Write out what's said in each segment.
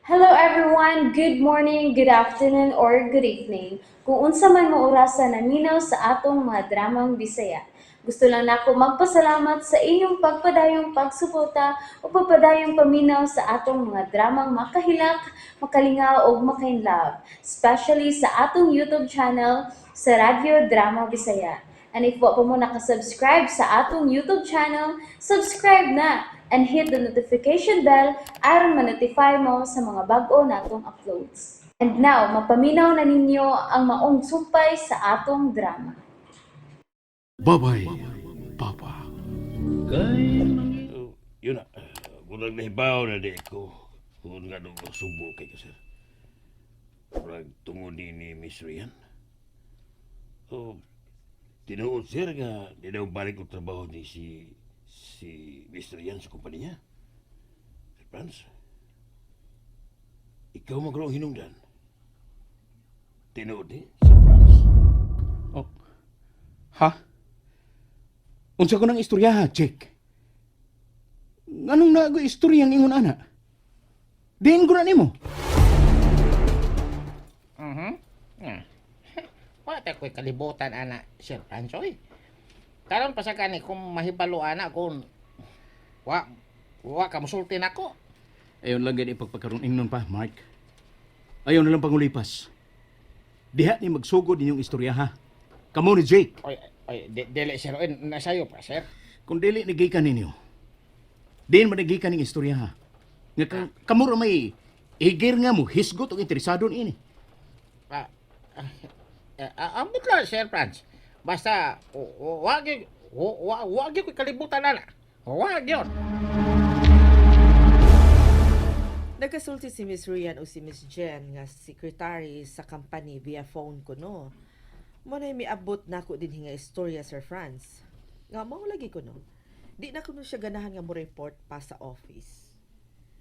Hello everyone, good morning, good afternoon, or good evening. Kung unsa man mo orasan naminaw sa atong mga dramang Bisaya. Gusto lang nako magpasalamat sa inyong pagpadayong pagsuporta o pagpadayong paminaw sa atong mga dramang makahilak, makalingaw o makainlove, especially sa atong YouTube channel sa Radyo Drama Bisaya. And if wa pa mo nakasubscribe sa atong YouTube channel, subscribe na and hit the notification bell aron ma-notify mo sa mga bag-o natong uploads. And now, mapaminaw na ninyo ang maong sumpay sa atong drama. Babay, Papa. Yun na. Murag nahibaw na di ko. Kung nga nung subo kay ka, sir. Murag tungod ni Miss Rian. O, tinuod, sir, nga di daw balik ang trabaho ni si Miss Rian sa kumpanya. Sir Franz, ikaw magrawang hinungdan. Tinuod ni, Sir Franz. Oh. Ha? Unsa ko nang istorya ha, Jake? Nganong nago istorya ang ingon ana? Diin ko na nimo. Wala ko'y kalibutan, ana, Sir Francoy. Karon pa sa kani kung mahibalo, ana, kung wa ka musulti nako. Ayon lang gani pagpagkaroon ingnon pa, Mark. Ayon na lang pangulipas. Diha ni magsugod ninyong istorya ha. Kamo ni Jake. Dili, sir. Oy, nasayo pa, sir. Kung dili nagikan ninyo, diin managikan ning istorya ha. Nga kamo ra may igir nga mo hisgot og interesado ini. Ambot lang, Sir Franz. Basta, wag ko'y kalibutan, ana. Wag yun. Nagkasulti si Miss Rian o si Miss Jen nga secretary sa company via phone ko no. Mo na miabot nako din nga istorya, Sir Franz. Nga mao lagi ko no. Di na ko no siya ganahan nga mo report pa sa office.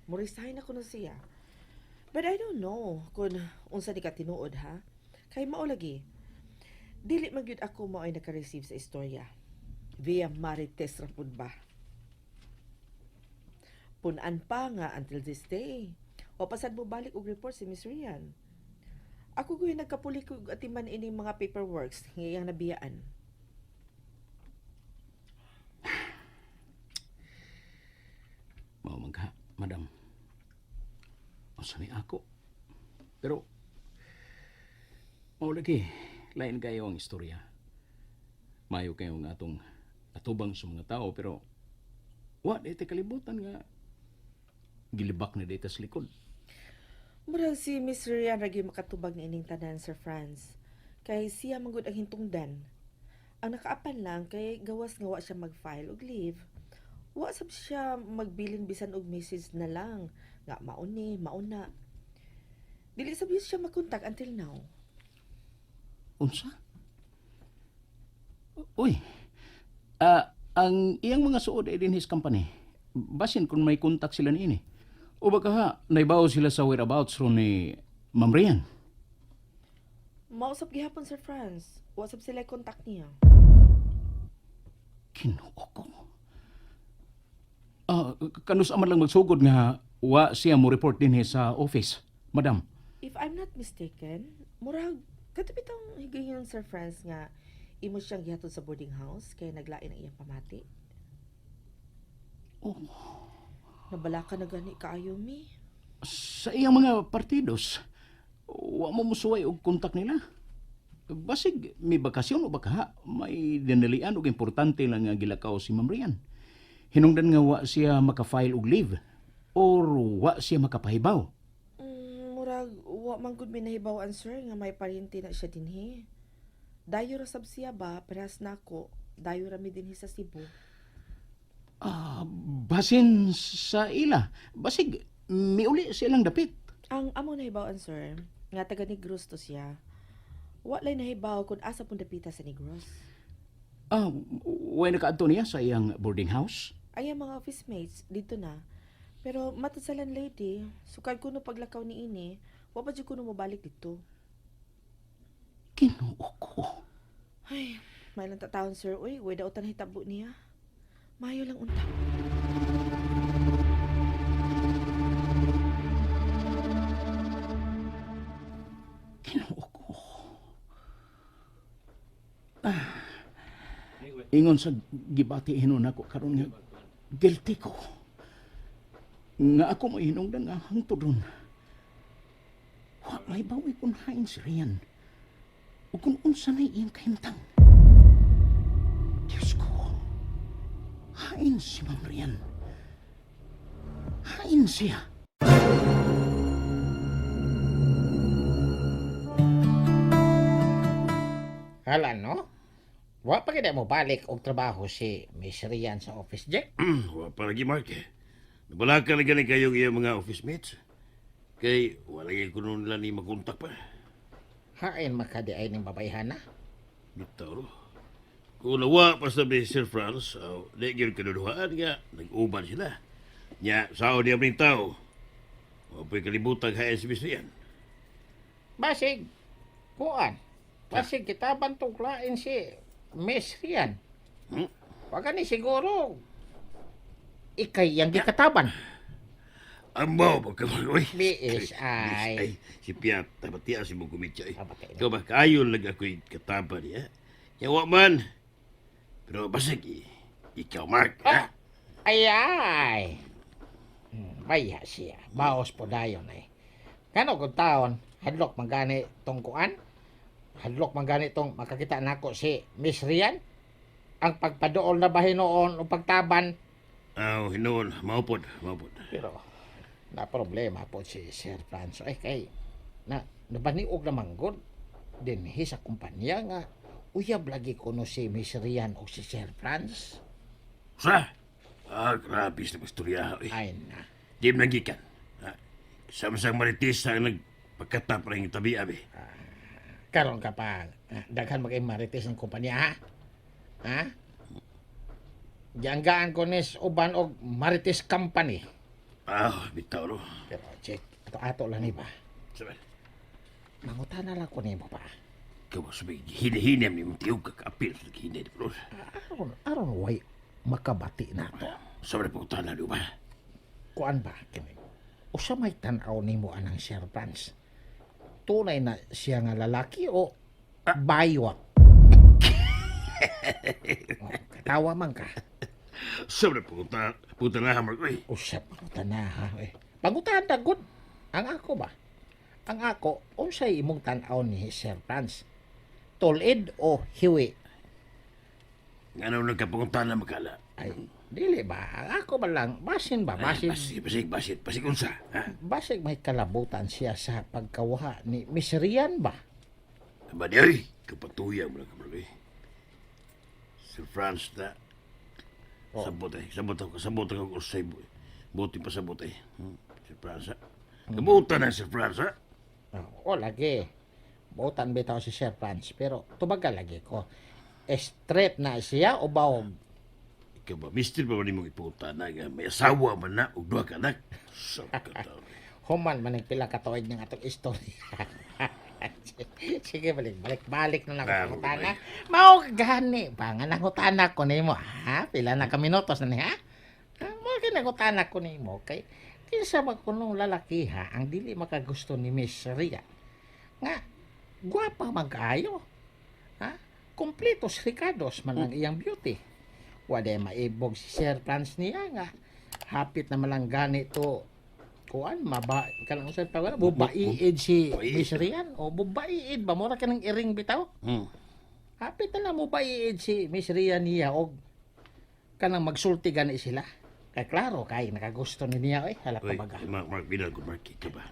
Mo resign ako no siya. But I don't know kung unsa di ka tinuod ha. Kay mao lagi. Dili man gyud ako mao ay naka-receive sa istorya. Via Marites ra pud ba. Punan pa nga until this day. O pasad mo balik og report si Miss Rian. Ako ko'y nagkapuli ko atiman ining mga paperworks ngayang nabiyaan. Mao magha, madam. Asa ni ako? Pero mao lagi, lain kayo ang istorya. Mayo kayo nga atong atubang sa mga tao pero wa dito kalibutan nga gilibak na dito sa likod. Murag si Miss Rian ragi makatubag ni ining tanan, Sir Franz. Kay siya manggod ang hintungdan. Ang nakaapan lang kay gawas nga wa siya mag-file og leave. Wa sab siya magbilin bisan og message na lang nga mauni, mauna. Dili sab siya makontak until now. Unsa? Uy, ang iyang mga suod ay din his company. Basin kung may kontak sila niini. O baka ha, naibaw sila sa whereabouts ron ni Ma'am Rian. Mausap gihapon, Sir Franz. Wa sab sila kontak niya. Kinuo ko. Kanus aman lang magsugod nga wa siya mo report din sa office, madam. If I'm not mistaken, murag katapitang higayon, Sir Franz, nga imo siyang gihatod sa boarding house kay naglain ang iyang pamati. Oh, Nabalaka na gani kaayo mi. sa iyang mga partidos, wa mo musuway og kontak nila. Basig, may bakasyon o baka ha, may dinalian og importante lang nga gilakaw si Ma'am Rian. Hinungdan nga wa siya makafile og leave or wa siya makapahibaw. Murag wa man gud mi nahibaw-an, sir, nga may paryente na siya dinhi. Dayo ra sab siya ba parehas nako. Dayo ra mi dinhi sa Cebu. Basin sa ila. Basig, miuli silang dapit. Ang amo nahibaw-an, sir, nga taga Negros to siya. Wa lay nahibaw kung asa pun dapita sa Negros. Way nakaadto niya sa iyang boarding house? Ay ang mga office mates dito na. Pero matod sa landlady, sukad ko no paglakaw ni ini, wa pa jud ko no mobalik dito. Kinuo ko. Ay, may lang tatawon, sir. Uy, way daw tan hitabo niya. Mayo lang unta. Ginoo ko. Ingon sa gibati hinon ako karon nga guilty ko. Nga ako may hinungdan nga hangtod ron. Wa may bawi kung hain si Rian. O kung unsa na iyang kahimtang. Diyos ko. Hain si Ma'am Rian. Hain siya. Hala, no? Wa pa gid mo balik og trabaho si Miss Rian sa office, Jack. Wa pa lagi, Mark. Nabala ka na gani kayong iyang mga office mates. Kay wala ko nun nila ni makontak pa. Hain makadi ay ning babayhan na. Bitaw, no? Kung nawa pa sa Sir Franz, di yun kanunuhaan nga, nag-uban sila. Nya, sao niya rin tao. Wa pa'y kalibutang hayan si Miss Rian. Basig, kuan. Basig kita bantuklain si Miss Rian. Hmm? Wag ni siguro ikay yang gikataban. Ambaw, pagkamagoy. Biis ay. Si Piat, tapatiya si mong kumitsa eh. Tapatay na. Ikaw ba, kayon lang ako'y kataba niya. Yawa man. Pero basig, ikaw, Mark, ha? Ay. Baya siya. Baos po dayon eh. Kano kung taon, hadlok magani tong kuan? Hadlok magani tong makakita nako si Miss Rian? Ang pagpadool na bahinoon o pagtaban. Aw, hinoon, maupod. Pero, na problema po si Sir Franz. Ay, kay, nabaniog naman god. Dinhi sa kumpanya nga, uyab lagi ko no si Miss Rian o si Sir Franz. Sa? Grabe na istorya. Ay na. Di mo nagikan. Sama-sama maritis ang nagpagkatap rin yung tabi, abi. Karon ka pa, daghan mag-marites ng kumpanya, ha? Ha? Dianggaan ko nis uban og Marites Company. Bitaw, no? Pero, check, ato lang ni ba? Sabi, Mangutana lang ko nimo pa. ikaw sabi, hinihinam ni mong tiyog kakapil sa hinay, bro. Aron way makabati na to. Sabi na pagkutana, di ba? Kuan ba, kini? Usa may tanaw nimo anang Sir Franz. Tunay na siya nga lalaki o baywak? Katawa man ka. Sabi na pagkutana, Mark, uy. Usap pangutana ha. Pangutana gud. Ang ako ba? Ang ako, unsay imong tan-aw ni Sir Franz? Tulid o hiwi? Ano nagkapagkutana makala? Ay, dili ba? Ang ako ba lang, basin ba? Basin. Basig unsa, ha? Basig may kalabutan siya sa pagkawha ni Miss Rian ba? Aba di, ay, kapatuya mo lang ka, Mark, uy. Sir Franz na, sabot ako usay, buti pa sabot eh. Sir Franz, ha? Kabutan na Sir Franz, ha? O, lagi. Butan bitaw si Sir Franz, pero tubagal lagi ko. Straight na siya o bawog? Ikaw ba, mister pa ba ni mong iputan na nga may asawa man na, ug duha ka anak? Sa kataw. Human man ang pila katuig ng atong istorya. Sige, balik na lang Claro, ako tana. Mao gani ba nga nangutana ko nimo, ha? Pila na ka minutos na ni, ha? Mao ginangutana ko nimo kay kinsa man kunong lalaki ha ang dili makagusto ni Miss Ria. Nga gwapa mag-ayo. Ha? Kompletos ricados man ang iyang beauty. Wala maibog si Sir Franz niya nga. Hapit na malang ganito kuan kanang usad pa wala bubaiid si Miss Rian o bubaiid ba mura kanang iring bitaw. Hapit na lang bubaiid si Miss Rian niya og kanang magsulti gani sila. Kay klaro kay nakagusto ni niya hala Uy, ka baga. Mark, binal ko, Mark, ikaw ba?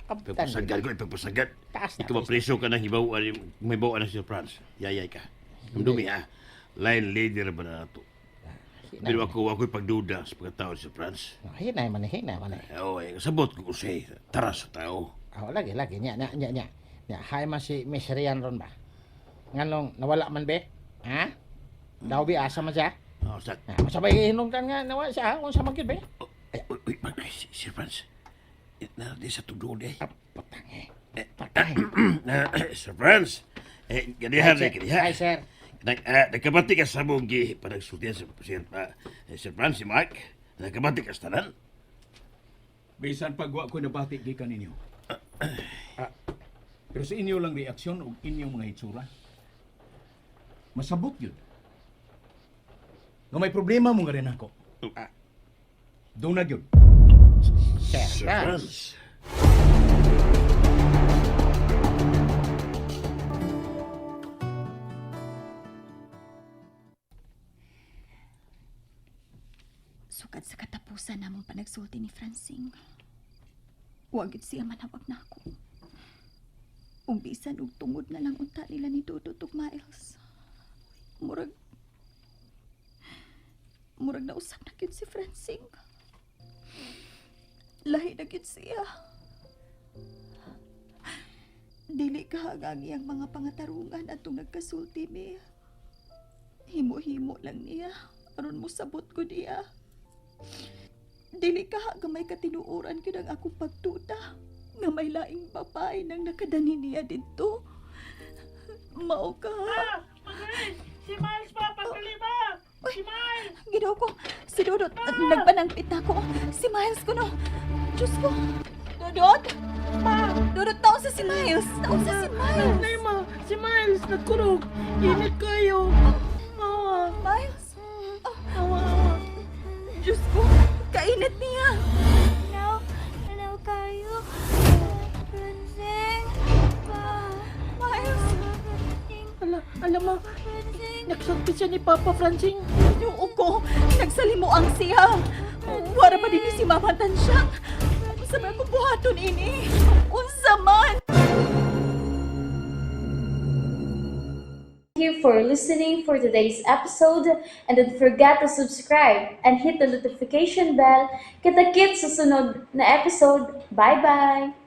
Abtan Ipapasagad ko, ipapasagad. Taas na, Ikaw ba taas preso ka ng hibawan, may bawaan na Sir Franz? Yayay ka. Dumi, ha? Line leader ba na ito? Pero ako'y pagduda sa pagkatao ni Sir Franz. Hinay man. Oo, sabot ko kasi, taras sa tao. Lagi nya. Hay man si Miss Rian ron ba? Nganong nawala man be? Ha? Daw bi asa man siya? Sa... Masabay hinungdan nga nawala siya, unsa man gid be? Uy, Mark, Sir Franz. Di sa tudo eh. Patay. Sir Franz, ganihan na, Hi, ganihan. sir. Nagkabati ka sa mong panagsultihan sa Sir Franz, si Mark. Nagkabati ka sa tanan. Bisan pagwa ko nabati gikan ninyo. Pero sa inyo lang reaksyon o inyong mga hitsura, masabot yun. Nga may problema mo nga rin ako. Doon na yun. Sir Sir Franz. Franz. Sukad sa katapusan namong panagsulti ni Francine. Huwag yun siya manawag na ako. Umbisan og tungod na lang unta nila ni Dudut ug Miles. Murag na usap na gyud si Francine. Lahi na gyud siya. Dili kahagang iyang mga pangatarungan atong nagkasulti mi. Himo-himo lang niya aron mo sabot ko niya. Dili ka may katinuoran gyud ang akong pagtuta nga may laing babae nang nakadani niya dito. Mao ka. Si Miles pa, pagkalima! Si Miles! Ginoo ko, si Dudot, nagpanangpit na ko. Si Miles ko no. Diyos ko. Dudot? Dudot, taon sa si Miles. Taon sa si Miles. Naima, si Miles, nagkurog. Init kayo. Awa, Miles? awa. Diyos ko, kainit niya. Hello kayo. Francine. Miles? Alam mo, nagsulti siya ni Papa Francine. Ginoo ko, nagsalimuang siya. Wara pa din si Mama Tansyang. Sabi ko buhaton ini. Unsa man. Thank you for listening for today's episode, and don't forget to subscribe and hit the notification bell. Kita-kits sa sunod na episode. Bye-bye!